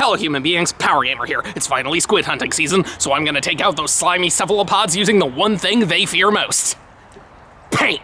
Hello human beings, PowerGamer here. It's finally squid hunting season, so I'm gonna take out those slimy cephalopods using the one thing they fear most. Paint!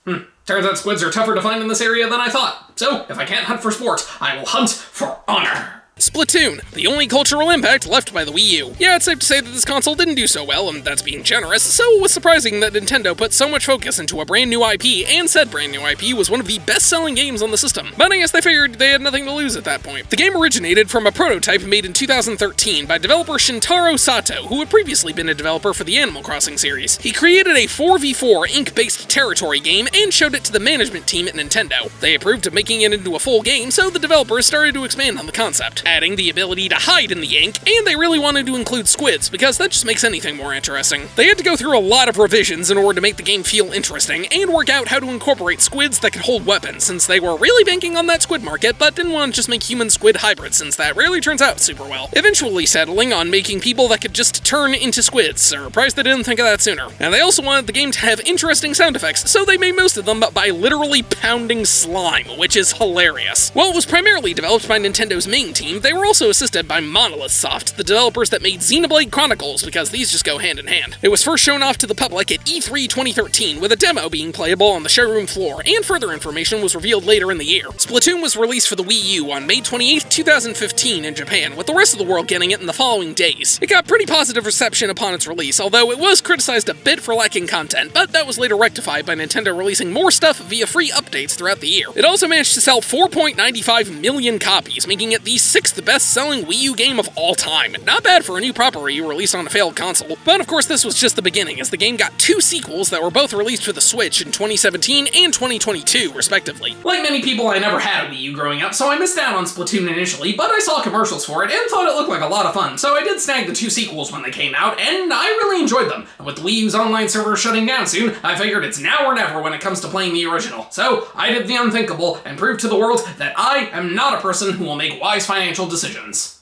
Turns out squids are tougher to find in this area than I thought. So, if I can't hunt for sport, I will hunt for honor. Splatoon, the only cultural impact left by the Wii U. Yeah, it's safe to say that this console didn't do so well, and that's being generous, so it was surprising that Nintendo put so much focus into a brand new IP, and said brand new IP was one of the best-selling games on the system. But I guess they figured they had nothing to lose at that point. The game originated from a prototype made in 2013 by developer Shintaro Sato, who had previously been a developer for the Animal Crossing series. He created a 4v4 ink-based territory game and showed it to the management team at Nintendo. They approved of making it into a full game, so the developers started to expand on the concept, adding the ability to hide in the ink, and they really wanted to include squids, because that just makes anything more interesting. They had to go through a lot of revisions in order to make the game feel interesting, and work out how to incorporate squids that could hold weapons, since they were really banking on that squid market, but didn't want to just make human-squid hybrids, since that rarely turns out super well. Eventually settling on making people that could just turn into squids, surprised they didn't think of that sooner. And they also wanted the game to have interesting sound effects, so they made most of them by literally pounding slime, which is hilarious. While it was primarily developed by Nintendo's main team, they were also assisted by Monolith Soft, the developers that made Xenoblade Chronicles, because these just go hand in hand. It was first shown off to the public at E3 2013, with a demo being playable on the showroom floor, and further information was revealed later in the year. Splatoon was released for the Wii U on May 28, 2015 in Japan, with the rest of the world getting it in the following days. It got pretty positive reception upon its release, although it was criticized a bit for lacking content, but that was later rectified by Nintendo releasing more stuff via free updates throughout the year. It also managed to sell 4.95 million copies, making it the 6th best-selling Wii U game of all time. Not bad for a new property released on a failed console. But of course this was just the beginning, as the game got 2 sequels that were both released for the Switch in 2017 and 2022, respectively. Like many people, I never had a Wii U growing up, so I missed out on Splatoon initially, but I saw commercials for it and thought it looked like a lot of fun, so I did snag the 2 sequels when they came out, and I really enjoyed them. And with the Wii U's online server shutting down soon, I figured it's now or never when it comes to playing the original. So I did the unthinkable and proved to the world that I am not a person who will make wise financial decisions.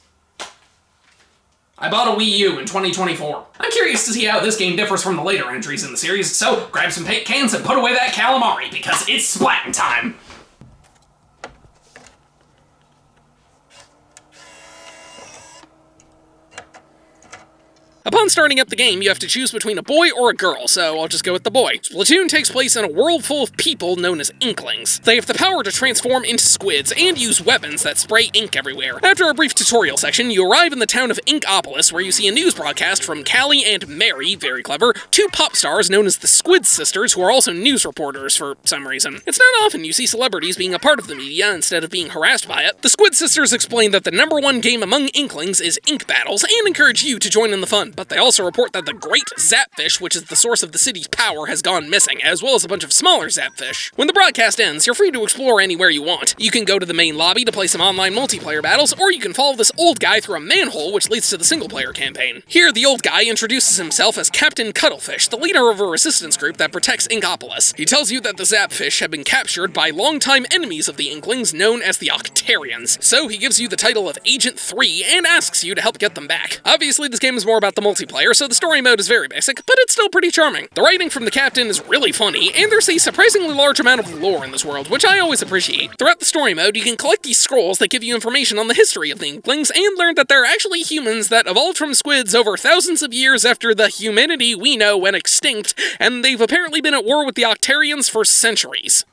I bought a Wii U in 2024. I'm curious to see how this game differs from the later entries in the series, so grab some paint cans and put away that calamari, because it's splatting time! Upon starting up the game, you have to choose between a boy or a girl, so I'll just go with the boy. Splatoon takes place in a world full of people known as Inklings. They have the power to transform into squids and use weapons that spray ink everywhere. After a brief tutorial section, you arrive in the town of Inkopolis, where you see a news broadcast from Callie and Mary, very clever, 2 pop stars known as the Squid Sisters, who are also news reporters for some reason. It's not often you see celebrities being a part of the media instead of being harassed by it. The Squid Sisters explain that the #1 game among Inklings is ink battles, and encourage you to join in the fun. But they also report that the great Zapfish, which is the source of the city's power, has gone missing, as well as a bunch of smaller Zapfish. When the broadcast ends, you're free to explore anywhere you want. You can go to the main lobby to play some online multiplayer battles, or you can follow this old guy through a manhole, which leads to the single-player campaign. Here, the old guy introduces himself as Captain Cuttlefish, the leader of a resistance group that protects Inkopolis. He tells you that the Zapfish have been captured by longtime enemies of the Inklings known as the Octarians, so he gives you the title of Agent 3 and asks you to help get them back. Obviously, this game is more about the multiplayer, so the story mode is very basic, but it's still pretty charming. The writing from the captain is really funny, and there's a surprisingly large amount of lore in this world, which I always appreciate. Throughout the story mode, you can collect these scrolls that give you information on the history of the Inklings, and learn that they're actually humans that evolved from squids over thousands of years after the humanity we know went extinct, and they've apparently been at war with the Octarians for centuries.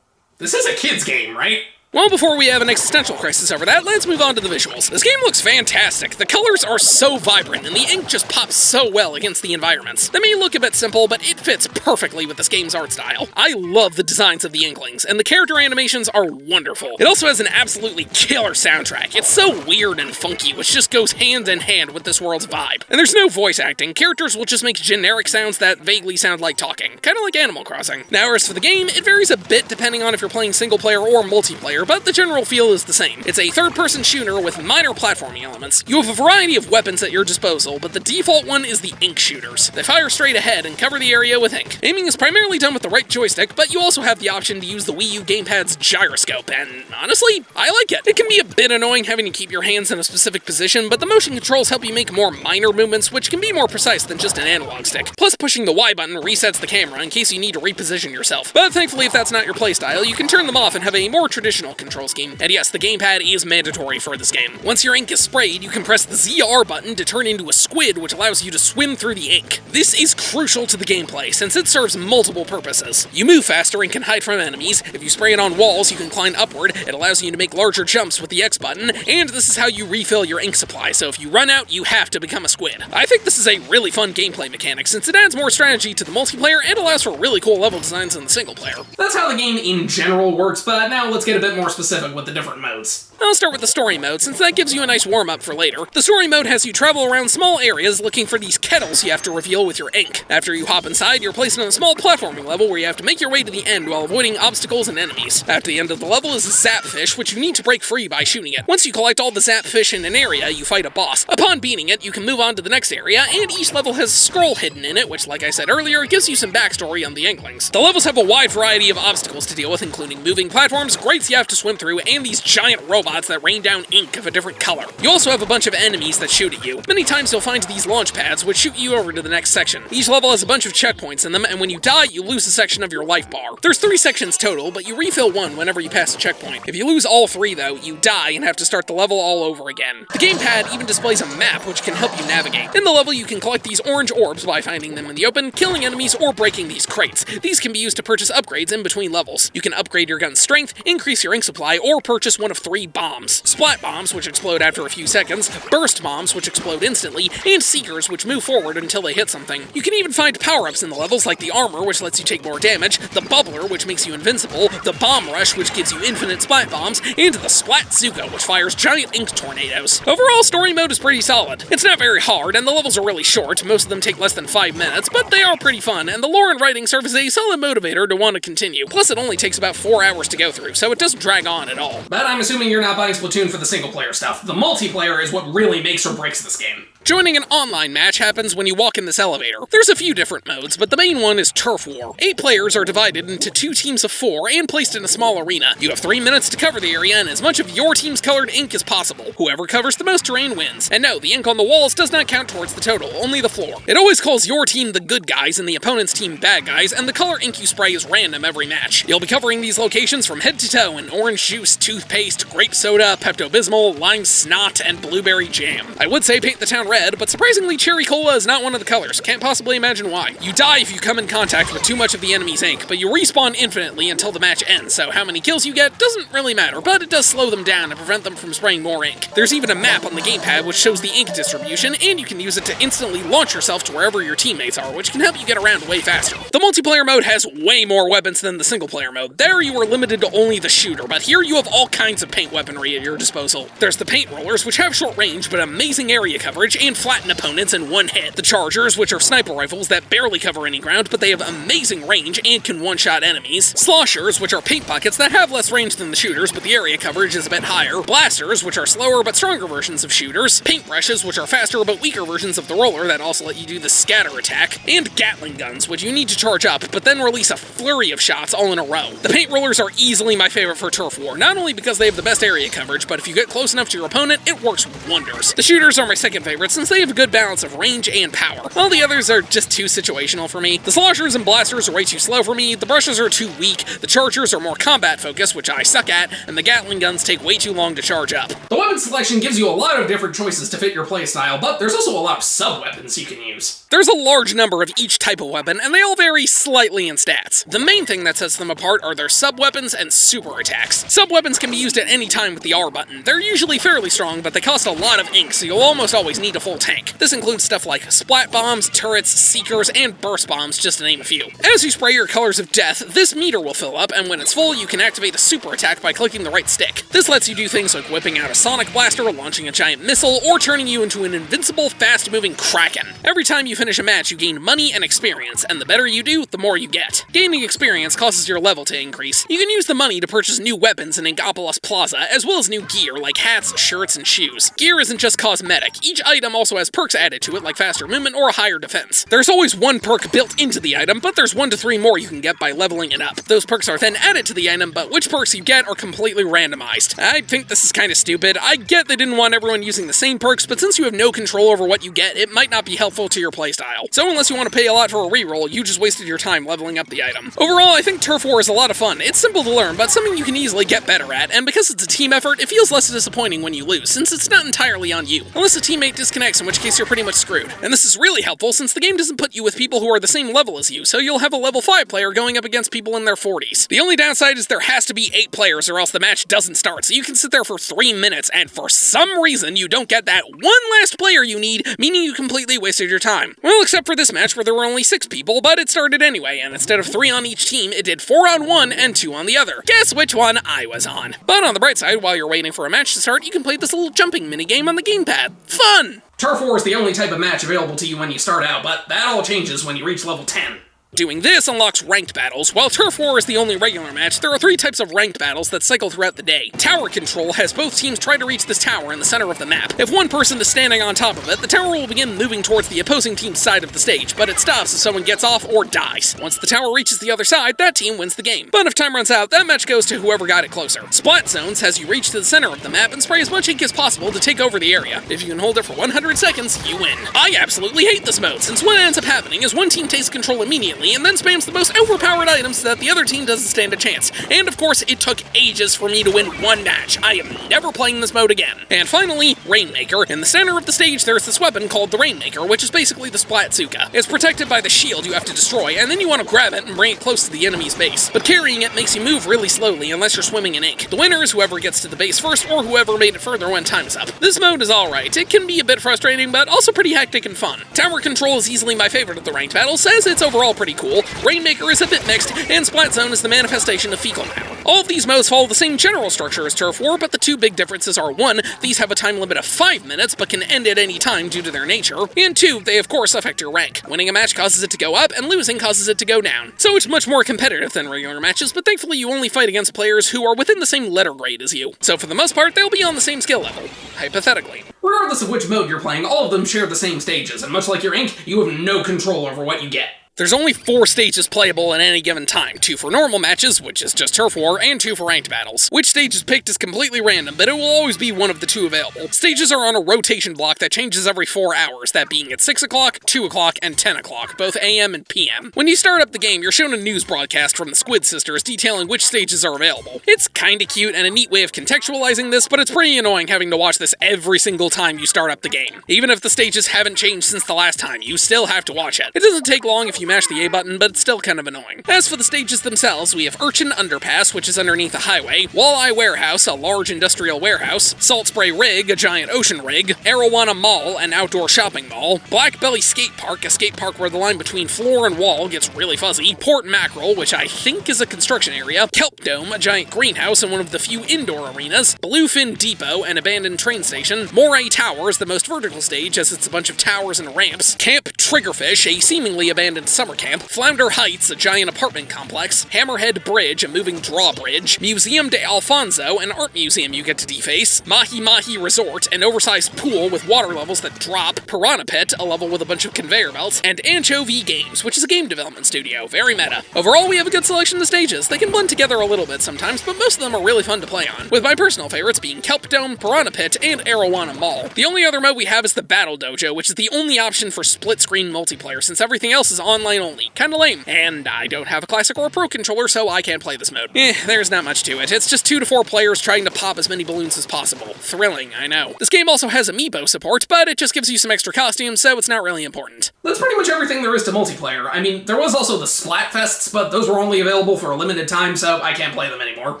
This is a kid's game, right? Well, before we have an existential crisis over that, let's move on to the visuals. This game looks fantastic. The colors are so vibrant, and the ink just pops so well against the environments. They may look a bit simple, but it fits perfectly with this game's art style. I love the designs of the Inklings, and the character animations are wonderful. It also has an absolutely killer soundtrack. It's so weird and funky, which just goes hand in hand with this world's vibe. And there's no voice acting. Characters will just make generic sounds that vaguely sound like talking, kind of like Animal Crossing. Now, as for the game, it varies a bit depending on if you're playing single player or multiplayer, but the general feel is the same. It's a third-person shooter with minor platforming elements. You have a variety of weapons at your disposal, but the default one is the ink shooters. They fire straight ahead and cover the area with ink. Aiming is primarily done with the right joystick, but you also have the option to use the Wii U gamepad's gyroscope, and honestly, I like it. It can be a bit annoying having to keep your hands in a specific position, but the motion controls help you make more minor movements, which can be more precise than just an analog stick. Plus, pushing the Y button resets the camera in case you need to reposition yourself. But thankfully, if that's not your playstyle, you can turn them off and have a more traditional original control scheme. And yes, the gamepad is mandatory for this game. Once your ink is sprayed, you can press the ZR button to turn into a squid, which allows you to swim through the ink. This is crucial to the gameplay, since it serves multiple purposes. You move faster and can hide from enemies. If you spray it on walls, you can climb upward. It allows you to make larger jumps with the X button, and this is how you refill your ink supply, so if you run out, you have to become a squid. I think this is a really fun gameplay mechanic, since it adds more strategy to the multiplayer and allows for really cool level designs in the single player. That's how the game in general works, but now let's get a bit more specific with the different modes. I'll start with the story mode, since that gives you a nice warm-up for later. The story mode has you travel around small areas looking for these kettles you have to reveal with your ink. After you hop inside, you're placed on a small platforming level where you have to make your way to the end while avoiding obstacles and enemies. After the end of the level is a zap fish, which you need to break free by shooting it. Once you collect all the zap fish in an area, you fight a boss. Upon beating it, you can move on to the next area, and each level has a scroll hidden in it, which, like I said earlier, gives you some backstory on the Inklings. The levels have a wide variety of obstacles to deal with, including moving platforms, grates you have to swim through, and these giant robots that rain down ink of a different color. You also have a bunch of enemies that shoot at you. Many times you'll find these launch pads, which shoot you over to the next section. Each level has a bunch of checkpoints in them, and when you die, you lose a section of your life bar. There's 3 sections total, but you refill one whenever you pass a checkpoint. If you lose all 3, though, you die and have to start the level all over again. The gamepad even displays a map which can help you navigate. In the level, you can collect these orange orbs by finding them in the open, killing enemies, or breaking these crates. These can be used to purchase upgrades in between levels. You can upgrade your gun's strength, increase your ink supply, or purchase one of 3 bombs. Splat bombs, which explode after a few seconds, burst bombs, which explode instantly, and seekers, which move forward until they hit something. You can even find power-ups in the levels, like the armor, which lets you take more damage, the bubbler, which makes you invincible, the bomb rush, which gives you infinite splat bombs, and the splat Zuka, which fires giant ink tornadoes. Overall, story mode is pretty solid. It's not very hard, and the levels are really short. Most of them take less than 5 minutes, but they are pretty fun, and the lore and writing serve as a solid motivator to want to continue. Plus, it only takes about 4 hours to go through, so it doesn't drag on at all. But I'm assuming you're not buying Splatoon for the single-player stuff. The multiplayer is what really makes or breaks this game. Joining an online match happens when you walk in this elevator. There's a few different modes, but the main one is Turf War. 8 players are divided into 2 teams of 4 and placed in a small arena. You have 3 minutes to cover the area and as much of your team's colored ink as possible. Whoever covers the most terrain wins. And no, the ink on the walls does not count towards the total, only the floor. It always calls your team the good guys and the opponent's team bad guys, and the color ink you spray is random every match. You'll be covering these locations from head to toe in orange juice, toothpaste, grape soda, Pepto-Bismol, lime snot, and blueberry jam. I would say paint the town red, but surprisingly cherry cola is not one of the colors. Can't possibly imagine why. You die if you come in contact with too much of the enemy's ink, but you respawn infinitely until the match ends, so how many kills you get doesn't really matter, but it does slow them down and prevent them from spraying more ink. There's even a map on the gamepad which shows the ink distribution, and you can use it to instantly launch yourself to wherever your teammates are, which can help you get around way faster. The multiplayer mode has way more weapons than the single player mode. There you are limited to only the shooter, but here you have all kinds of paint weaponry at your disposal. There's the paint rollers, which have short range but amazing area coverage and flatten opponents in one hit. The chargers, which are sniper rifles that barely cover any ground, but they have amazing range and can one-shot enemies. Sloshers, which are paint buckets that have less range than the shooters, but the area coverage is a bit higher. Blasters, which are slower but stronger versions of shooters. Paintbrushes, which are faster but weaker versions of the roller that also let you do the scatter attack. And Gatling guns, which you need to charge up, but then release a flurry of shots all in a row. The paint rollers are easily my favorite for Turf War, not only because they have the best area coverage, but if you get close enough to your opponent, it works wonders. The shooters are my second favorite since they have a good balance of range and power. All the others are just too situational for me. The sloshers and blasters are way too slow for me, the brushes are too weak, the chargers are more combat focused, which I suck at, and the Gatling guns take way too long to charge up. The weapon selection gives you a lot of different choices to fit your playstyle, but there's also a lot of sub-weapons you can use. There's a large number of each type of weapon, and they all vary slightly in stats. The main thing that sets them apart are their sub-weapons and super attacks. Sub-weapons can be used at any time with the R button. They're usually fairly strong, but they cost a lot of ink, so you'll almost always need a full tank. This includes stuff like splat bombs, turrets, seekers, and burst bombs, just to name a few. As you spray your colors of death, this meter will fill up, and when it's full, you can activate a super attack by clicking the right stick. This lets you do things like whipping out a sonic blaster, launching a giant missile, or turning you into an invincible, fast-moving kraken. Every time you finish a match, you gain money and experience, and the better you do, the more you get. Gaining experience causes your level to increase. You can use the money to purchase new weapons in Inkopolis Plaza, as well as new gear like hats, shirts, and shoes. Gear isn't just cosmetic. Each item item also has perks added to it, like faster movement or a higher defense. There's always one perk built into the item, but there's 1 to 3 more you can get by leveling it up. Those perks are then added to the item, but which perks you get are completely randomized. I think this is kinda stupid. I get they didn't want everyone using the same perks, but since you have no control over what you get, it might not be helpful to your playstyle. So unless you want to pay a lot for a reroll, you just wasted your time leveling up the item. Overall, I think Turf War is a lot of fun. It's simple to learn, but something you can easily get better at, and because it's a team effort, it feels less disappointing when you lose, since it's not entirely on you. Unless a teammate disconnects, in which case you're pretty much screwed. And this is really helpful since the game doesn't put you with people who are the same level as you, so you'll have a level 5 player going up against people in their 40s. The only downside is there has to be 8 players or else the match doesn't start, so you can sit there for 3 minutes, and for some reason you don't get that one last player you need, meaning you completely wasted your time. Well, except for this match where there were only 6 people, but it started anyway, and instead of 3 on each team, it did 4 on one and 2 on the other. Guess which one I was on. But on the bright side, while you're waiting for a match to start, you can play this little jumping minigame on the gamepad. Fun! Turf War is the only type of match available to you when you start out, but that all changes when you reach level 10. Doing this unlocks ranked battles. While Turf War is the only regular match, there are 3 types of ranked battles that cycle throughout the day. Tower Control has both teams try to reach this tower in the center of the map. If one person is standing on top of it, the tower will begin moving towards the opposing team's side of the stage, but it stops if someone gets off or dies. Once the tower reaches the other side, that team wins the game. But if time runs out, that match goes to whoever got it closer. Splat Zones has you reach to the center of the map and spray as much ink as possible to take over the area. If you can hold it for 100 seconds, you win. I absolutely hate this mode, since what ends up happening is one team takes control immediately and then spams the most overpowered items so that the other team doesn't stand a chance. And of course, it took ages for me to win one match. I am never playing this mode again. And finally, Rainmaker. In the center of the stage, there's this weapon called the Rainmaker, which is basically the Splatzuka. It's protected by the shield you have to destroy, and then you want to grab it and bring it close to the enemy's base. But carrying it makes you move really slowly unless you're swimming in ink. The winner is whoever gets to the base first, or whoever made it further when time is up. This mode is alright. It can be a bit frustrating, but also pretty hectic and fun. Tower Control is easily my favorite of the ranked battles, as it's overall pretty cool. Rainmaker is a bit mixed, and Splat Zone is the manifestation of fecal matter. All of these modes follow the same general structure as Turf War, but the 2 big differences are 1, these have a time limit of 5 minutes, but can end at any time due to their nature, and 2, they of course affect your rank. Winning a match causes it to go up, and losing causes it to go down. So it's much more competitive than regular matches, but thankfully you only fight against players who are within the same letter grade as you. So for the most part, they'll be on the same skill level, hypothetically. Regardless of which mode you're playing, all of them share the same stages, and much like your ink, you have no control over what you get. There's only 4 stages playable at any given time, 2 for normal matches, which is just Turf War, and 2 for ranked battles. Which stage is picked is completely random, but it will always be one of the 2 available. Stages are on a rotation block that changes every 4 hours, that being at 6 o'clock, 2 o'clock, and 10 o'clock, both AM and PM. When you start up the game, you're shown a news broadcast from the Squid Sisters detailing which stages are available. It's kinda cute and a neat way of contextualizing this, but it's pretty annoying having to watch this every single time you start up the game. Even if the stages haven't changed since the last time, you still have to watch it. It doesn't take long if you mash the A button, but it's still kind of annoying. As for the stages themselves, we have Urchin Underpass, which is underneath a highway, Walleye Warehouse, a large industrial warehouse, Salt Spray Rig, a giant ocean rig, Arowana Mall, an outdoor shopping mall, Black Belly Skate Park, a skate park where the line between floor and wall gets really fuzzy, Port Mackerel, which I think is a construction area, Kelp Dome, a giant greenhouse and one of the few indoor arenas, Bluefin Depot, an abandoned train station, Moray Towers, the most vertical stage as it's a bunch of towers and ramps, Camp Triggerfish, a seemingly abandoned summer camp, Flounder Heights, a giant apartment complex, Hammerhead Bridge, a moving drawbridge, Museum de Alfonso, an art museum you get to deface, Mahi Mahi Resort, an oversized pool with water levels that drop, Piranha Pit, a level with a bunch of conveyor belts, and Anchovy Games, which is a game development studio. Very meta. Overall, we have a good selection of stages. They can blend together a little bit sometimes, but most of them are really fun to play on, with my personal favorites being Kelp Dome, Piranha Pit, and Arowana Mall. The only other mode we have is the Battle Dojo, which is the only option for split-screen multiplayer, since everything else is online only. Kinda lame. And I don't have a Classic or a Pro controller, so I can't play this mode. There's not much to it. It's just 2 to 4 players trying to pop as many balloons as possible. Thrilling, I know. This game also has amiibo support, but it just gives you some extra costumes, so it's not really important. That's pretty much everything there is to multiplayer. I mean, there was also the Splatfests, but those were only available for a limited time, so I can't play them anymore.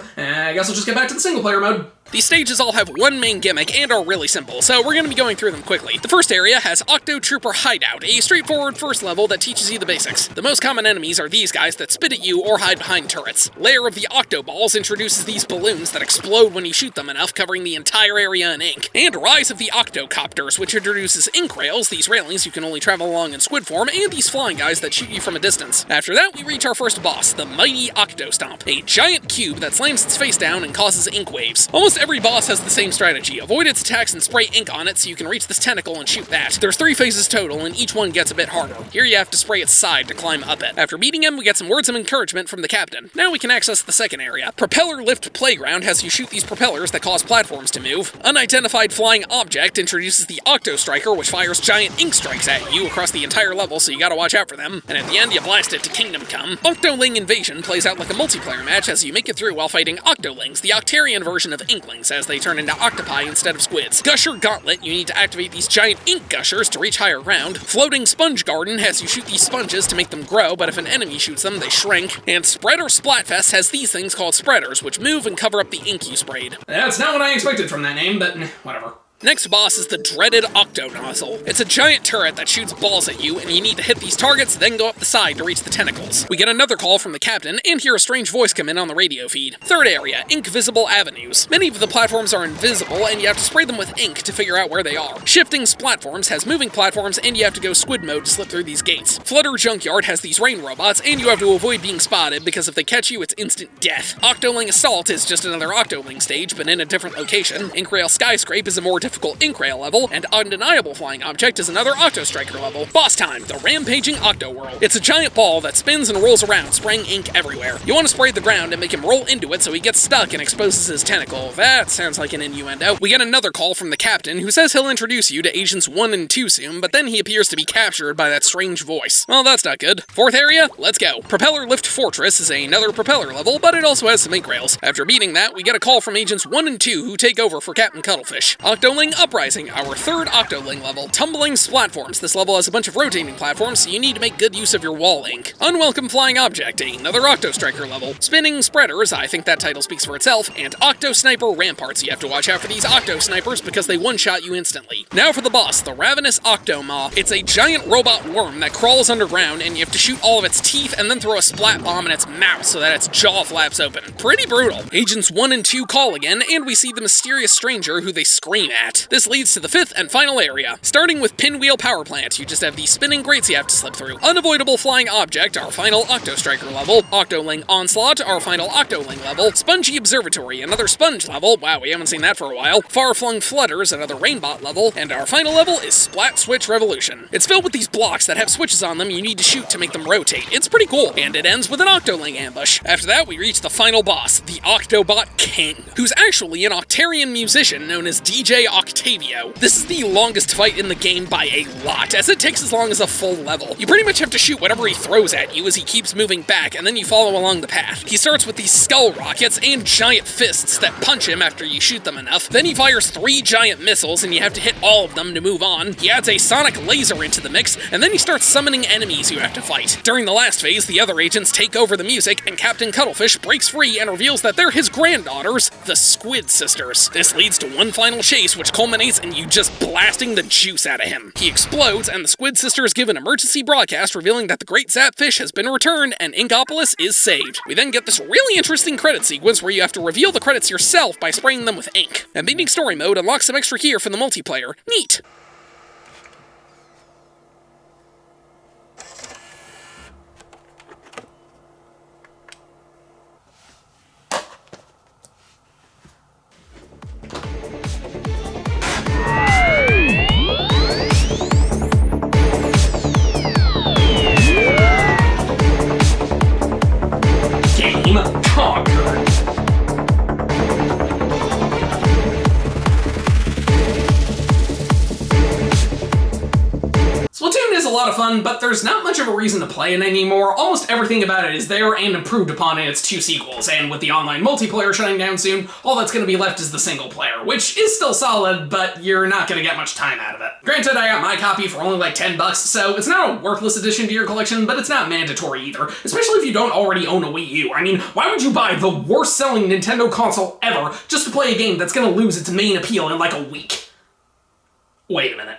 I guess I'll just get back to the single-player mode. These stages all have one main gimmick and are really simple, so we're going to be going through them quickly. The first area has Octo Trooper Hideout, a straightforward first level that teaches you the basics. The most common enemies are these guys that spit at you or hide behind turrets. Lair of the Octo Balls introduces these balloons that explode when you shoot them enough, covering the entire area in ink. And Rise of the Octocopters, which introduces ink rails, these railings you can only travel along in squid form, and these flying guys that shoot you from a distance. After that, we reach our first boss, the Mighty Octo Stomp, a giant cube that slams its face down and causes ink waves. Almost Almost every boss has the same strategy. Avoid its attacks and spray ink on it so you can reach this tentacle and shoot that. There's 3 phases total, and each one gets a bit harder. Here you have to spray its side to climb up it. After beating him, we get some words of encouragement from the captain. Now we can access the second area. Propeller Lift Playground has you shoot these propellers that cause platforms to move. Unidentified Flying Object introduces the Octo Striker, which fires giant ink strikes at you across the entire level, so you gotta watch out for them. And at the end, you blast it to Kingdom Come. Octoling Invasion plays out like a multiplayer match as you make it through while fighting Octolings, the Octarian version of Inklings, as they turn into octopi instead of squids. Gusher Gauntlet, you need to activate these giant ink gushers to reach higher ground. Floating Sponge Garden has you shoot these sponges to make them grow, but if an enemy shoots them, they shrink. And Spreader Splatfest has these things called spreaders, which move and cover up the ink you sprayed. That's not what I expected from that name, but whatever. Next boss is the dreaded Octo Nozzle. It's a giant turret that shoots balls at you, and you need to hit these targets, then go up the side to reach the tentacles. We get another call from the captain, and hear a strange voice come in on the radio feed. Third area, Ink Visible Avenues. Many of the platforms are invisible, and you have to spray them with ink to figure out where they are. Shifting Platforms has moving platforms, and you have to go squid mode to slip through these gates. Flutter Junkyard has these rain robots, and you have to avoid being spotted, because if they catch you, it's instant death. Octoling Assault is just another Octoling stage, but in a different location. Inkrail Skyscrape is a more difficult Inkrail level, and Undeniable Flying Object is another Octo Striker level. Boss time, the Rampaging Octo World. It's a giant ball that spins and rolls around, spraying ink everywhere. You want to spray the ground and make him roll into it so he gets stuck and exposes his tentacle. That sounds like an innuendo. We get another call from the captain, who says he'll introduce you to Agents 1 and 2 soon, but then he appears to be captured by that strange voice. Well, that's not good. Fourth area, let's go. Propeller Lift Fortress is another propeller level, but it also has some ink rails. After beating that, we get a call from Agents 1 and 2 who take over for Captain Cuttlefish. Octoling Uprising, our third Octoling level. Tumbling Platforms. This level has a bunch of rotating platforms, so you need to make good use of your wall ink. Unwelcome Flying Object, another Octo Striker level. Spinning Spreaders, I think that title speaks for itself, and Octo Sniper Ramparts. You have to watch out for these Octo Snipers because they one-shot you instantly. Now for the boss, the Ravenous Octomaw. It's a giant robot worm that crawls underground, and you have to shoot all of its teeth and then throw a splat bomb in its mouth so that its jaw flaps open. Pretty brutal. Agents 1 and 2 call again, and we see the mysterious stranger who they scream at. This leads to the fifth and final area. Starting with Pinwheel Power Plant, you just have these spinning grates you have to slip through. Unavoidable Flying Object, our final Octo Striker level. Octoling Onslaught, our final Octoling level. Spongy Observatory, another sponge level. Wow, we haven't seen that for a while. Far-Flung Flutters, another Rainbot level. And our final level is Splat Switch Revolution. It's filled with these blocks that have switches on them you need to shoot to make them rotate. It's pretty cool, and it ends with an Octoling ambush. After that, we reach the final boss, the Octobot King, who's actually an Octarian musician known as DJ Octavio. This is the longest fight in the game by a lot, as it takes as long as a full level. You pretty much have to shoot whatever he throws at you as he keeps moving back, and then you follow along the path. He starts with these skull rockets and giant fists that punch him after you shoot them enough. Then he fires 3 giant missiles, and you have to hit all of them to move on. He adds a sonic laser into the mix, and then he starts summoning enemies you have to fight. During the last phase, the other agents take over the music, and Captain Cuttlefish breaks free and reveals that they're his granddaughters, the Squid Sisters. This leads to one final chase, which culminates in you just blasting the juice out of him. He explodes, and the Squid Sisters give an emergency broadcast revealing that the Great Zapfish has been returned and Inkopolis is saved. We then get this really interesting credit sequence where you have to reveal the credits yourself by spraying them with ink. And beating story mode unlocks some extra gear for the multiplayer. Neat! Splatoon is a lot of fun, but there's not much of a reason to play it anymore. Almost everything about it is there and improved upon in its 2 sequels, and with the online multiplayer shutting down soon, all that's going to be left is the single player, which is still solid, but you're not going to get much time out of it. Granted, I got my copy for only like $10, so it's not a worthless addition to your collection, but it's not mandatory either, especially if you don't already own a Wii U. I mean, why would you buy the worst-selling Nintendo console ever just to play a game that's going to lose its main appeal in like a week? Wait a minute.